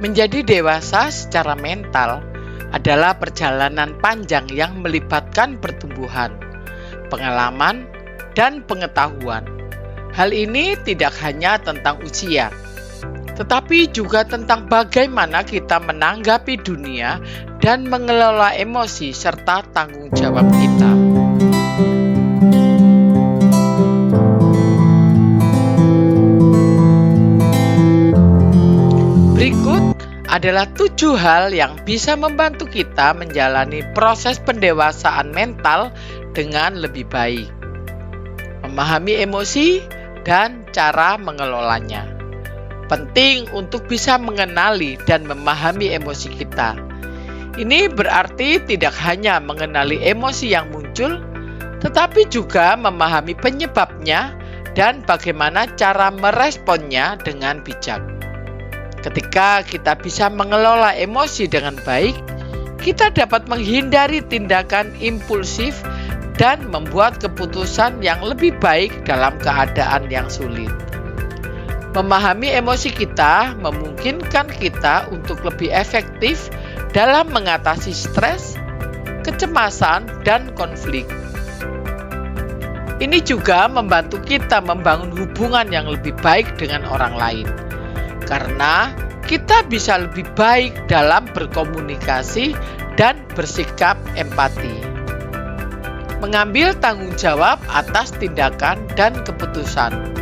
Menjadi dewasa secara mental adalah perjalanan panjang yang melibatkan pertumbuhan, pengalaman, dan pengetahuan. Hal ini tidak hanya tentang usia, tetapi juga tentang bagaimana kita menanggapi dunia dan mengelola emosi serta tanggung jawab kita. Berikut adalah 7 hal yang bisa membantu kita menjalani proses pendewasaan mental dengan lebih baik. Memahami emosi dan cara mengelolanya. Penting untuk bisa mengenali dan memahami emosi kita. Ini berarti tidak hanya mengenali emosi yang muncul, tetapi juga memahami penyebabnya dan bagaimana cara meresponnya dengan bijak. Ketika kita bisa mengelola emosi dengan baik, kita dapat menghindari tindakan impulsif dan membuat keputusan yang lebih baik dalam keadaan yang sulit. Memahami emosi kita memungkinkan kita untuk lebih efektif dalam mengatasi stres, kecemasan, dan konflik. Ini juga membantu kita membangun hubungan yang lebih baik dengan orang lain. Karena kita bisa lebih baik dalam berkomunikasi dan bersikap empati. Mengambil tanggung jawab atas tindakan dan keputusan.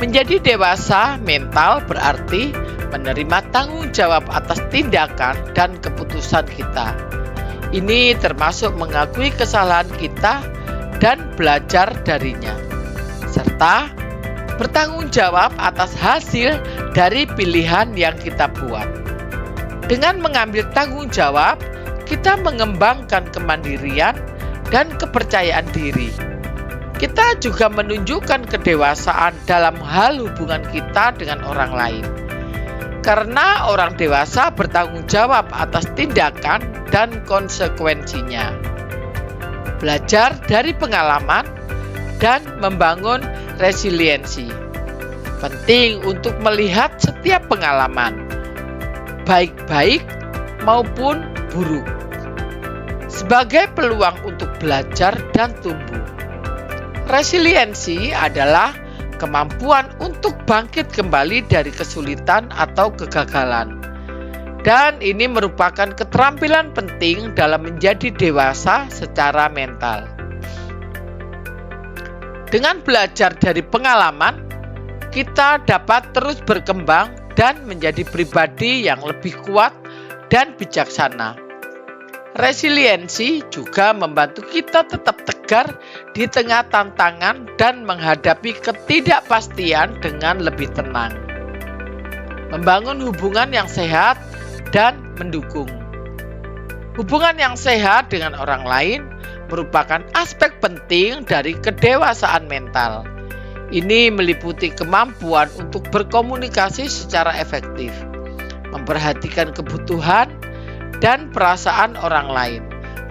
Menjadi dewasa mental berarti menerima tanggung jawab atas tindakan dan keputusan kita. Ini termasuk mengakui kesalahan kita dan belajar darinya, serta bertanggung jawab atas hasil dari pilihan yang kita buat. Dengan mengambil tanggung jawab, kita mengembangkan kemandirian dan kepercayaan diri. Kita juga menunjukkan kedewasaan dalam hal hubungan kita dengan orang lain. Karena orang dewasa bertanggung jawab atas tindakan dan konsekuensinya. Belajar dari pengalaman dan membangun resiliensi. Penting untuk melihat setiap pengalaman, baik-baik maupun buruk, sebagai peluang untuk belajar dan tumbuh. Resiliensi adalah kemampuan untuk bangkit kembali dari kesulitan atau kegagalan. Dan ini merupakan keterampilan penting dalam menjadi dewasa secara mental. Dengan belajar dari pengalaman, kita dapat terus berkembang dan menjadi pribadi yang lebih kuat dan bijaksana. Resiliensi juga membantu kita tetap tegar di tengah tantangan dan menghadapi ketidakpastian dengan lebih tenang. Membangun hubungan yang sehat dan mendukung. Hubungan yang sehat dengan orang lain merupakan aspek penting dari kedewasaan mental. Ini meliputi kemampuan untuk berkomunikasi secara efektif, memperhatikan kebutuhan dan perasaan orang lain,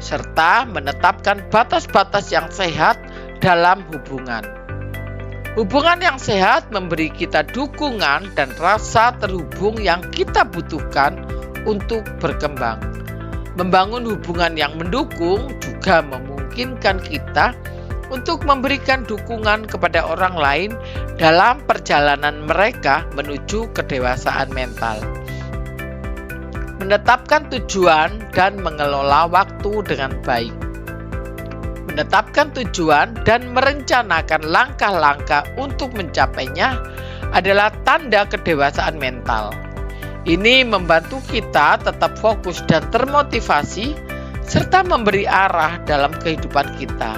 serta menetapkan batas-batas yang sehat dalam hubungan. Hubungan yang sehat memberi kita dukungan dan rasa terhubung yang kita butuhkan untuk berkembang. Membangun hubungan yang mendukung juga memungkinkan kita untuk memberikan dukungan kepada orang lain dalam perjalanan mereka menuju kedewasaan mental. Menetapkan tujuan dan mengelola waktu dengan baik. Menetapkan tujuan dan merencanakan langkah-langkah untuk mencapainya adalah tanda kedewasaan mental. Ini membantu kita tetap fokus dan termotivasi, serta memberi arah dalam kehidupan kita.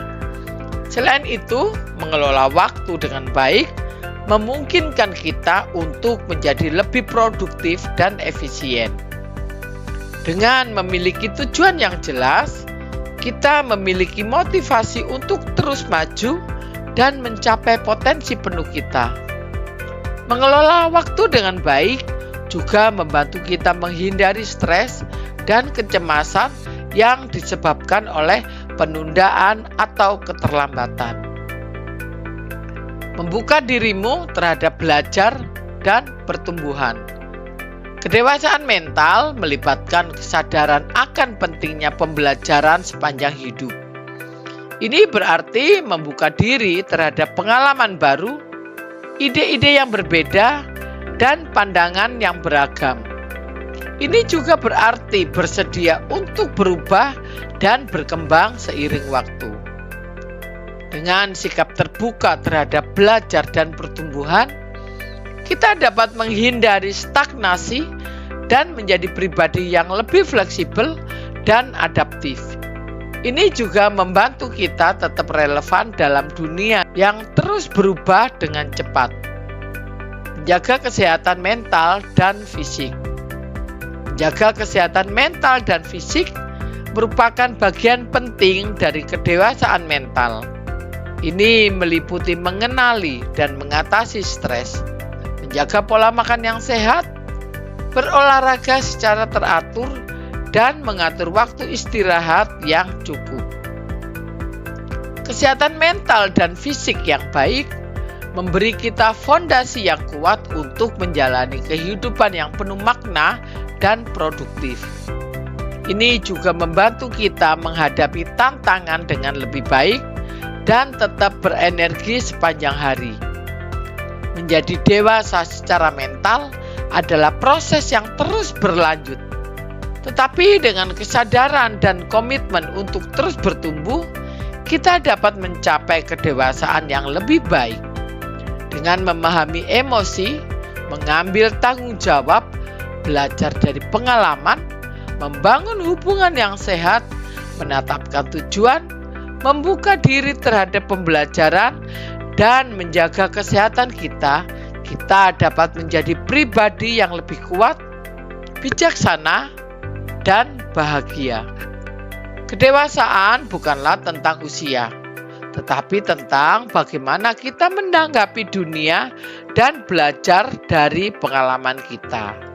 Selain itu, mengelola waktu dengan baik memungkinkan kita untuk menjadi lebih produktif dan efisien. Dengan memiliki tujuan yang jelas, kita memiliki motivasi untuk terus maju dan mencapai potensi penuh kita. Mengelola waktu dengan baik juga membantu kita menghindari stres dan kecemasan yang disebabkan oleh penundaan atau keterlambatan. Membuka dirimu terhadap belajar dan pertumbuhan. Kedewasaan mental melibatkan kesadaran akan pentingnya pembelajaran sepanjang hidup. Ini berarti membuka diri terhadap pengalaman baru, ide-ide yang berbeda, dan pandangan yang beragam. Ini juga berarti bersedia untuk berubah dan berkembang seiring waktu. Dengan sikap terbuka terhadap belajar dan pertumbuhan, kita dapat menghindari stagnasi dan menjadi pribadi yang lebih fleksibel dan adaptif. Ini juga membantu kita tetap relevan dalam dunia yang terus berubah dengan cepat. Menjaga kesehatan mental dan fisik. Menjaga kesehatan mental dan fisik merupakan bagian penting dari kedewasaan mental. Ini meliputi mengenali dan mengatasi stres, menjaga pola makan yang sehat, berolahraga secara teratur, dan mengatur waktu istirahat yang cukup. Kesehatan mental dan fisik yang baik memberi kita fondasi yang kuat untuk menjalani kehidupan yang penuh makna dan produktif. Ini juga membantu kita menghadapi tantangan dengan lebih baik dan tetap berenergi sepanjang hari. Menjadi dewasa secara mental adalah proses yang terus berlanjut. Tetapi dengan kesadaran dan komitmen untuk terus bertumbuh, kita dapat mencapai kedewasaan yang lebih baik. Dengan memahami emosi, mengambil tanggung jawab, belajar dari pengalaman, membangun hubungan yang sehat, menetapkan tujuan, membuka diri terhadap pembelajaran, dan menjaga kesehatan kita dapat menjadi pribadi yang lebih kuat, bijaksana, dan bahagia. Kedewasaan bukanlah tentang usia, tetapi tentang bagaimana kita menanggapi dunia dan belajar dari pengalaman kita.